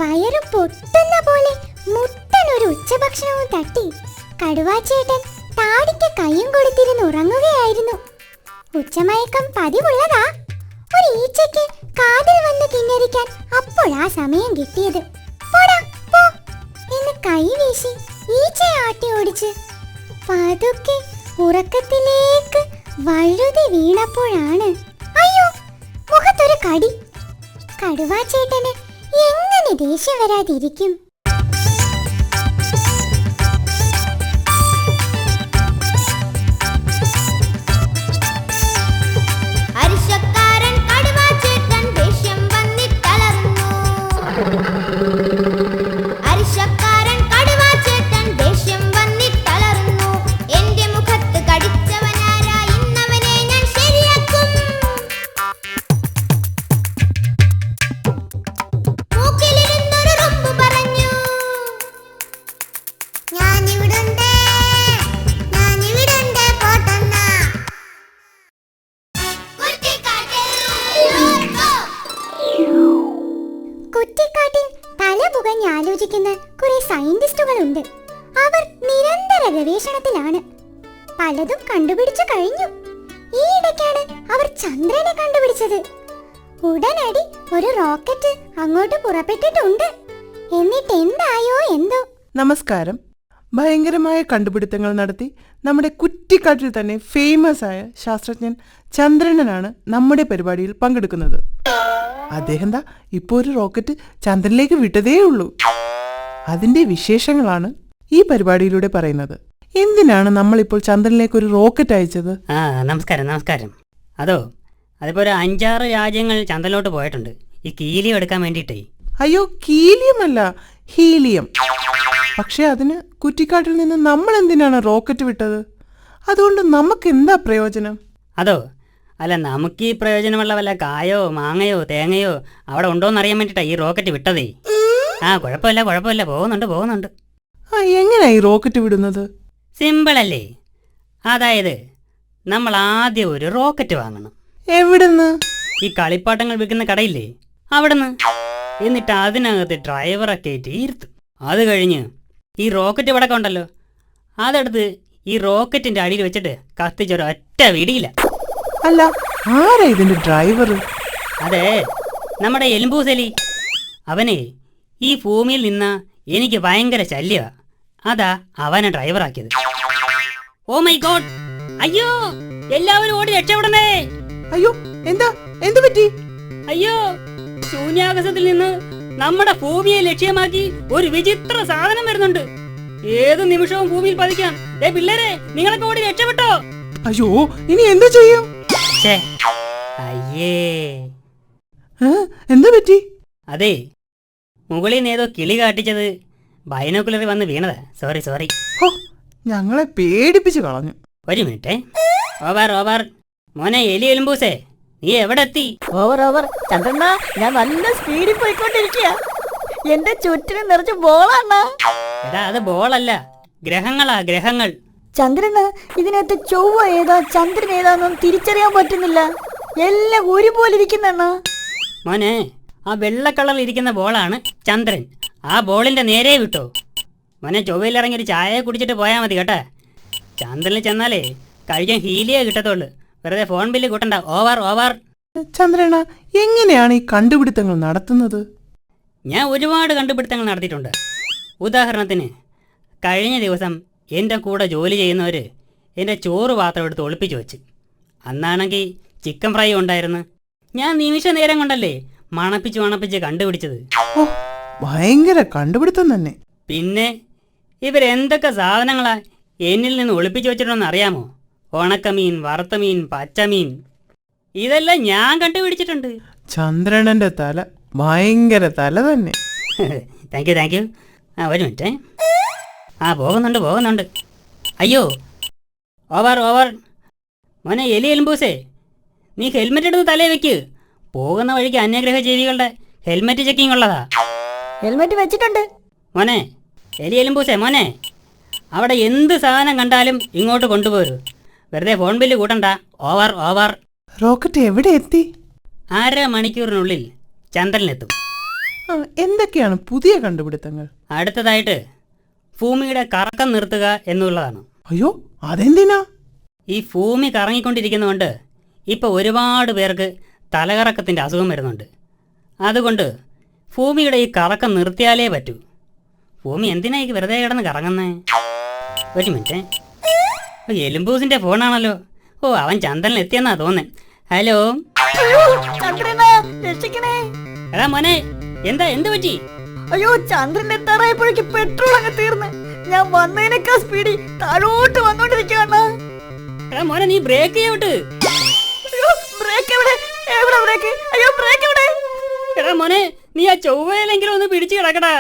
വയറ് പൊട്ടുന്ന പോലെ മുട്ടനൊരു ഉച്ചഭക്ഷണവും തട്ടി കടുവാച്ചേട്ടൻ താടിക്ക് കൈയും കൊടുത്തിരുന്ന് ഉറങ്ങുകയായിരുന്നു. ഉച്ചമയക്കം പതിവുള്ളതാ. ഒരു ഈച്ചയ്ക്ക് കാതിൽ വന്ന് കിന്നരിക്കാൻ അപ്പോഴാ സമയം കിട്ടിയത്. പോടാ പോ എന്ന് കൈ വീശി ഈച്ചയെ ആട്ടി ഓടിച്ച് പതുക്കെ ഉറക്കത്തിലേക്ക് വഴുതി വീണപ്പോഴാണ് അയ്യോ മുഖത്തൊരു കടി. കടുവാച്ചേട്ടന് എങ്ങനെ ദേഷ്യം വരാതിരിക്കും? കുറ്റിക്കാട്ടിൽ തലപുകഞ്ഞാലോചിക്കുന്ന കുറെ സയന്റിസ്റ്റുകളുണ്ട്. അവർ നിരന്തര ഗവേഷണത്തിലാണ്. പലതും കണ്ടുപിടിച്ചു കഴിഞ്ഞു. ഈയിടയ്ക്കാണ് അവർ ചന്ദ്രനെ കണ്ടുപിടിച്ചത്. ഉടനടി ഒരു റോക്കറ്റ് അങ്ങോട്ട് പുറപ്പെട്ടിട്ടുണ്ട്. എന്നിട്ട് എന്തായോ എന്തോ. നമസ്കാരം. ഭയങ്കരമായ കണ്ടുപിടുത്തങ്ങൾ നടത്തി നമ്മുടെ കുറ്റിക്കാട്ടിൽ തന്നെ ഫേമസ് ആയ ശാസ്ത്രജ്ഞൻ ചന്ദ്രനാണ് നമ്മുടെ പരിപാടിയിൽ പങ്കെടുക്കുന്നത്. അദ്ദേഹം ഇപ്പോൾ ഒരു റോക്കറ്റ് ചന്ദ്രനിലേക്ക് വിട്ടതേ ഉള്ളൂ. അതിന്റെ വിശേഷങ്ങളാണ് ഈ പരിപാടിയിലൂടെ പറയുന്നത്. എന്തിനാണ് നമ്മളിപ്പോൾ ചന്ദ്രനിലേക്ക് ഒരു റോക്കറ്റ് അയച്ചത്? നമസ്കാരം. അതിപ്പോ ഒരു 5-6 രാജ്യങ്ങൾ ചന്ദ്രനിലോട്ട് പോയിട്ടുണ്ട്. ഈ ഹീലിയം എടുക്കാൻ വേണ്ടിയിട്ടേ. അയ്യോ, ഹീലിയം അല്ല, ഹീലിയം. പക്ഷെ അതിന് കുറ്റിക്കാട്ടിൽ നിന്ന് നമ്മൾ എന്തിനാണ് റോക്കറ്റ് വിട്ടത്? അതുകൊണ്ട് നമുക്ക് എന്താ പ്രയോജനം? അല്ല, നമുക്ക് ഈ പ്രയോജനമുള്ള വല്ല കായോ മാങ്ങയോ തേങ്ങയോ അവിടെ ഉണ്ടോന്ന് അറിയാൻ വേണ്ടിട്ടാ ഈ റോക്കറ്റ് വിട്ടതേ. കുഴപ്പമില്ല, പോകുന്നുണ്ട്. എങ്ങനെയാ ഈ റോക്കറ്റ് വിടുന്നത്? സിമ്പിൾ അല്ലേ. അതായത് നമ്മൾ ആദ്യം ഒരു റോക്കറ്റ് വാങ്ങണം. എവിടുന്ന്? ഈ കളിപ്പാട്ടങ്ങൾ വിൽക്കുന്ന കടയില്ലേ, അവിടുന്ന്. എന്നിട്ട് അതിനകത്ത് ഡ്രൈവറെ കയറ്റി ഇരുത്തും. അത് കഴിഞ്ഞ് ഈ റോക്കറ്റ് ഇവിടെ ഉണ്ടല്ലോ, അതെടുത്ത് ഈ റോക്കറ്റിന്റെ അടിയിൽ വെച്ചിട്ട് കത്തിച്ചൊരൊറ്റ വിടിയില്ല. അല്ല, ആരാ ഇതിന്റെ ഡ്രൈവർ? അതെ, നമ്മുടെ എലുമ്പൂസലി. അവനെ ഈ ഭൂമിയിൽ നിന്ന എനിക്ക് ഭയങ്കര ശല്യമാ. അതാ അവനെ ഡ്രൈവറാക്കിയത്. Oh my God! അയ്യോ, എല്ലാവരും ഓടി രക്ഷപ്പെടണേ! അയ്യോ, എന്ത് പറ്റി? അയ്യോ, ശൂന്യാകാശത്തിൽ നിന്ന് നമ്മുടെ ഭൂമിയെ ലക്ഷ്യമാക്കി ഒരു വിചിത്ര സാധനം വരുന്നുണ്ട്. ഏത് നിമിഷവും ഭൂമിയിൽ പതിക്കാം. പിള്ളേരെ, നിങ്ങളൊക്കെ ഓടി രക്ഷപ്പെട്ടോ? അയ്യോ, ഇനി എന്ത് ചെയ്യും? അയ്യേ, എന്താ പറ്റി? അതെ, മുകളിൽ നിന്ന് ഏതോ കിളി കാട്ടിച്ചത് ബൈനോക്കുലറിൽ വന്ന് വീണതാ. സോറി. ഞങ്ങളെ പേടിപ്പിച്ചു കളഞ്ഞു. ഒരു മിനിറ്റ്. ഓവർ. മോനെ എലി എലുമ്പൂസേ, നീ എവിടെ എത്തി? ഓവർ ചന്ദ്രണ്ണ, ഞാൻ നല്ല സ്പീഡിൽ പോയിക്കൊണ്ടിരിക്കുക. എന്റെ ചുറ്റിന് നിറച്ച് ബോളാണ്. എടാ, അത് ബോളല്ല, ഗ്രഹങ്ങൾ. ചന്ദ്രന് ഇതിനകത്ത് ചൊവ്വ ഏതാ ചന്ദ്രൻ ഏതാന്നൊന്നും തിരിച്ചറിയാൻ പറ്റുന്നില്ല. എല്ലാം ഒരുപോലെ ഇരിക്കുന്ന. മോനെ, ആ വെള്ള കളറിൽ ഇരിക്കുന്ന ബോളാണ് ചന്ദ്രൻ. ആ ബോളിന്റെ നേരെ വിട്ടോ. മോനെ, ചൊവ്വയിലിറങ്ങി ഒരു ചായ കുടിച്ചിട്ട് പോയാൽ മതി കേട്ടാ. ചന്ദ്രനിൽ ചെന്നാലേ കഴിക്കാൻ ഹീലിയേ കിട്ടത്തുള്ളൂ. വെറുതെ ഫോൺ ബില്ല് കൂട്ടണ്ട. ഓവർ. ചന്ദ്രന, എങ്ങനെയാണ് ഈ കണ്ടുപിടുത്തങ്ങൾ നടത്തുന്നത്? ഞാൻ ഒരുപാട് കണ്ടുപിടുത്തങ്ങൾ നടത്തിയിട്ടുണ്ട്. ഉദാഹരണത്തിന്, കഴിഞ്ഞ ദിവസം എൻ്റെ കൂടെ ജോലി ചെയ്യുന്നവർ എൻ്റെ ചോറ് പാത്രം എടുത്ത് ഒളിപ്പിച്ചു വെച്ച്. അന്നാണെങ്കിൽ ചിക്കൻ ഫ്രൈ ഉണ്ടായിരുന്നു. ഞാൻ നിമിഷ നേരം കൊണ്ടല്ലേ മണപ്പിച്ച് കണ്ടുപിടിച്ചത്. ഭയങ്കര കണ്ടുപിടുത്തം തന്നെ. പിന്നെ ഇവരെന്തൊക്കെ സാധനങ്ങളാ എന്നിൽ നിന്ന് ഒളിപ്പിച്ചു വെച്ചിട്ടുണ്ടെന്ന് അറിയാമോ? ഉണക്കമീൻ, വറുത്തമീൻ, പച്ചമീൻ, ഇതെല്ലാം ഞാൻ കണ്ടുപിടിച്ചിട്ടുണ്ട്. ചന്ദ്രനന്റെ തല ഭയങ്കര തല തന്നെ. Thank you. ഒരു മിനിറ്റ്. പോകുന്നുണ്ട്. അയ്യോ, ഓവർ. മോനെ എലി എലുമ്പൂസേ, നീ ഹെൽമെറ്റ് എടുത്ത് തലേ വെക്ക്. പോകുന്ന വഴിക്ക് അന്യഗ്രഹ ജീവികളുടെ ഹെൽമെറ്റ് ചെക്കിംഗ് ഉള്ളതാ. ഹെൽമെറ്റ് വെച്ചിട്ടുണ്ട്. മോനെ എലി എലുമ്പൂസേ, മോനെ, അവിടെ എന്ത് സാധനം കണ്ടാലും ഇങ്ങോട്ട് കൊണ്ടുപോരൂ. വെറുതെ ഫോൺ ബില്ല് കൂട്ടണ്ട. ഓവർ. റോക്കറ്റ് എവിടെ എത്തി? 1/2 മണിക്കൂറിനുള്ളിൽ ചന്ദ്രനിലെത്തും. എന്തൊക്കെയാണ് പുതിയ കണ്ടുപിടുത്തങ്ങൾ? അടുത്തതായിട്ട് ഭൂമിയുടെ കറക്കം നിർത്തുക എന്നുള്ളതാണ്. അയ്യോ, അതെന്തിനാ? ഈ ഭൂമി കറങ്ങിക്കൊണ്ടിരിക്കുന്നതുകൊണ്ട് ഇപ്പോൾ ഒരുപാട് പേർക്ക് തലകറക്കത്തിൻ്റെ അസുഖം വരുന്നുണ്ട്. അതുകൊണ്ട് ഭൂമിയുടെ ഈ കറക്കം നിർത്തിയാലേ പറ്റൂ. ഭൂമി എന്തിനാ ഈ വെറുതെ കിടന്ന് കറങ്ങുന്നേ? ഒരു മിനിറ്റ്, എലുമ്പൂസിൻ്റെ ഫോണാണല്ലോ. അവൻ ചന്ദ്രനിൽ എത്തിയെന്നാ തോന്നേ. ഹലോ ചന്ദ്രനാ, രക്ഷിക്കണേ. എടാ മോനെ, എന്ത് പറ്റി? അയ്യോ, ചന്ദ്രൻ എത്താറായപ്പോഴേക്ക് പെട്രോൾ അങ്ങ് തീർന്ന്. ഞാൻ വന്നതിനേക്കാൾ സ്പീഡിൽ താഴോട്ട് വന്നോണ്ടിരിക്കുകയാണ്. എടാ മോനെ, നീ ബ്രേക്ക് ചെയ്യോട്ട്. അയ്യോ, ബ്രേക്ക് എവിടെ? എവിടെ ബ്രേക്ക്? അയ്യോ, ബ്രേക്ക് എവിടെ? എടാ മോനെ, നീ ആ ചൊവ്വയിലെങ്കിലും ഒന്ന് പിടിച്ചു കിടക്കടാ.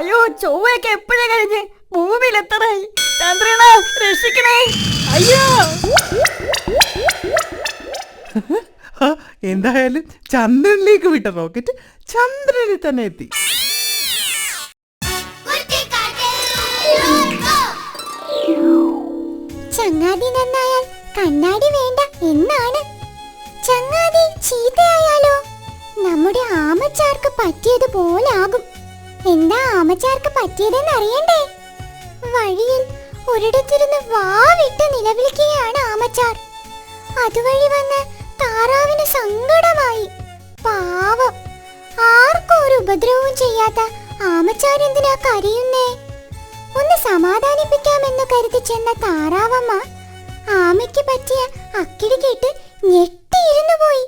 അയ്യോ, ചൊവ്വയൊക്കെ എപ്പോഴേ കഴിഞ്ഞ് ഭൂമിയിൽ എത്താറായി. ചന്ദ്രനാ, രക്ഷിക്കണേ. അയ്യോ, എന്തായാലും ചന്ദ്രനിലേക്ക് വിട്ട റോക്കറ്റ് ചന്ദ്രനിൽ തന്നെ എത്തി. ചങ്ങാതി നന്നായാൽ കണ്ണാടി വേണ്ട എന്നാണ്. ചങ്ങാതി ചീത്തയായാലോ നമ്മുടെ ആമച്ചാർക്ക് പറ്റിയതുപോലാകും. എന്താ ആമച്ചാർക്ക് പറ്റിയതെന്ന് അറിയണ്ടേ? വഴിയിൽ ഒരിടത്തിരുന്ന് വാവിട്ട് നിലവിളിക്കുകയാണ് ആമച്ചാർ. അതുവഴി വന്ന് താറാവിന് സങ്കടമായി. പാവം, ആർക്കും ഒരു ഉപദ്രവവും ചെയ്യാത്ത ആമച്ചാർ എന്തിനാ കരയുന്നേ? ഒന്ന് സമാധാനിപ്പിക്കാമെന്ന് കരുതി ചെന്ന താറാവമ്മ ആമയ്ക്ക് പറ്റിയ അക്കിടി കേട്ട് ഞെട്ടിയിരുന്നു പോയി.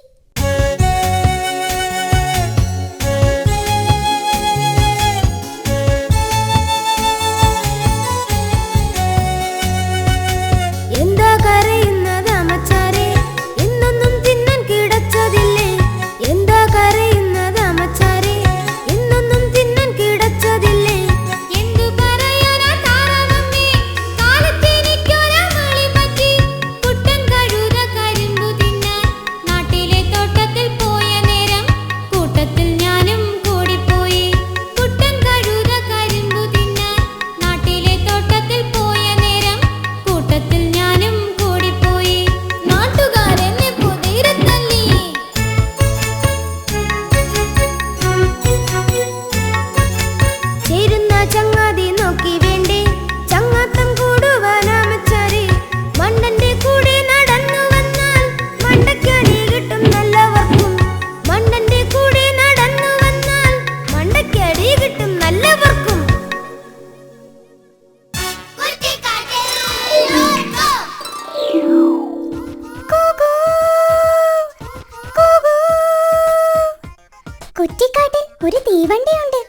കുറ്റിക്കാട്ടിൽ ഒരു തീവണ്ടിയുണ്ട്.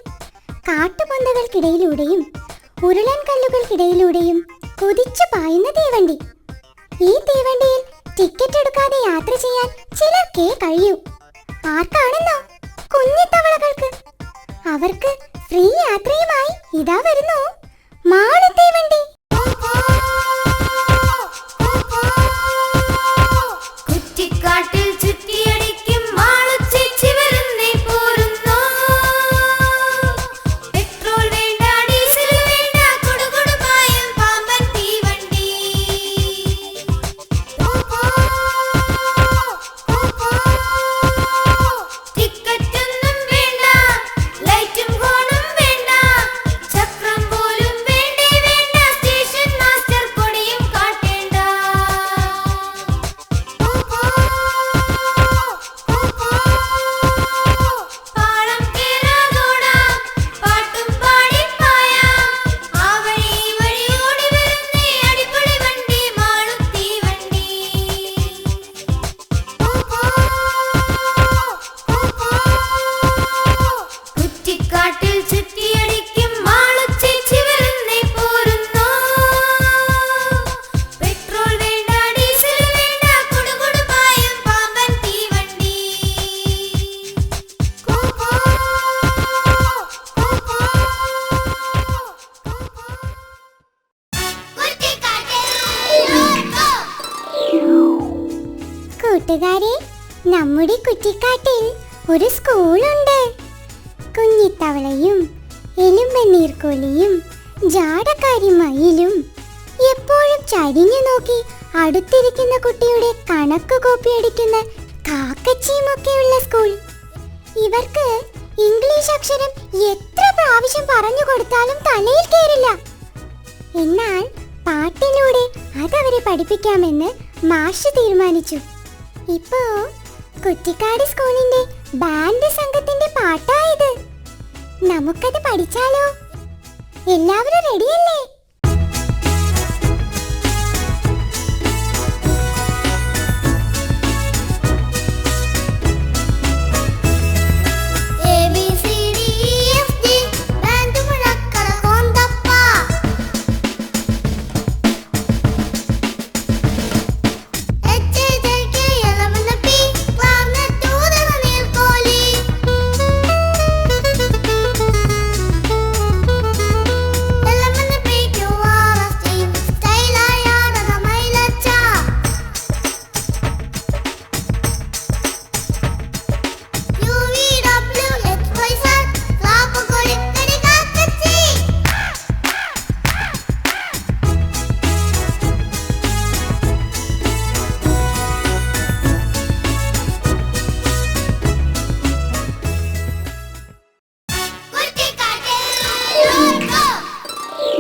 കാട്ടുപൊന്തകൾക്കിടയിലൂടെയും ഉരുളൻ കല്ലുകൾക്കിടയിലൂടെയും കുതിച്ചു പായുന്ന തീവണ്ടി. ഈ തീവണ്ടിയിൽ ടിക്കറ്റ് എടുക്കാതെ യാത്ര ചെയ്യാൻ ചിലർക്കേ കഴിയൂ. ആർക്കാണെന്നോ? കുഞ്ഞിത്തവളകൾക്ക്. അവർക്ക് ഫ്രീ യാത്രയുമായി ഇതാ വരുന്നു മാളു തീവണ്ടി. കുറ്റിക്കാട്ടിൽ ചുറ്റിയടിക്കും മാളു ചേച്ചി വരുന്നേ പോരുന്നു. പെട്രോൾ വേണ്ട, ഡീസൽ വേണ്ട, കുടുകുടുപായും പാമ്പൻ തീവണ്ടി. ടിക്കറ്റൊന്നും വേണ്ട, ലൈറ്റും ഹോണും വേണ്ട, ചക്രം പോലും വേണ്ടേ വേണ്ട, സ്റ്റേഷൻ മാസ്റ്റർ കൊടിയും കാട്ടേണ്ട. പാളം കേറാതോടാം, പാട്ടും പാടിപ്പായാം, ആ വഴി ഈ വഴി ഓടി വരുന്നേ അടിപൊളി വണ്ടി മാളുത്തി വണ്ടി. കുറ്റിക്കാട്ടിൽ ചുറ്റിയടിക്കും മാളു ചേച്ചി വരുന്നേ പോരുന്നു. പെട്രോൾ വേണ്ട, ഡീസൽ വേണ്ട, കുടുകുടുപായും പാമ്പൻ തീവണ്ടി. കൂട്ടുകാരെ, നമ്മുടെ കുറ്റിക്കാട്ടിൽ ഒരു സ്കൂളുണ്ട്. കുഞ്ഞിത്തവളയും എലുമ്പനീർക്കോലിയും ജാടക്കാരി മയിലും എപ്പോഴും ചരിഞ്ഞു നോക്കി അടുത്തിരിക്കുന്ന കുട്ടിയുടെ കണക്ക് കോപ്പിയടിക്കുന്ന കാക്കച്ചിയുമൊക്കെയുള്ള സ്കൂൾ. ഇവർക്ക് ഇംഗ്ലീഷ് അക്ഷരം എത്ര പ്രാവശ്യം പറഞ്ഞു കൊടുത്താലും തലയിൽ കയറില്ല. എന്നാൽ പാട്ടിലൂടെ അതവരെ പഠിപ്പിക്കാമെന്ന് മാഷ് തീരുമാനിച്ചു. ഇപ്പോ കുറ്റിക്കാട് സ്കൂളിന്റെ ബാൻഡ് സംഘത്തിന്റെ പാട്ടായത്. നമുക്കത് പഠിച്ചാലോ? എല്ലാവരും റെഡിയല്ലേ?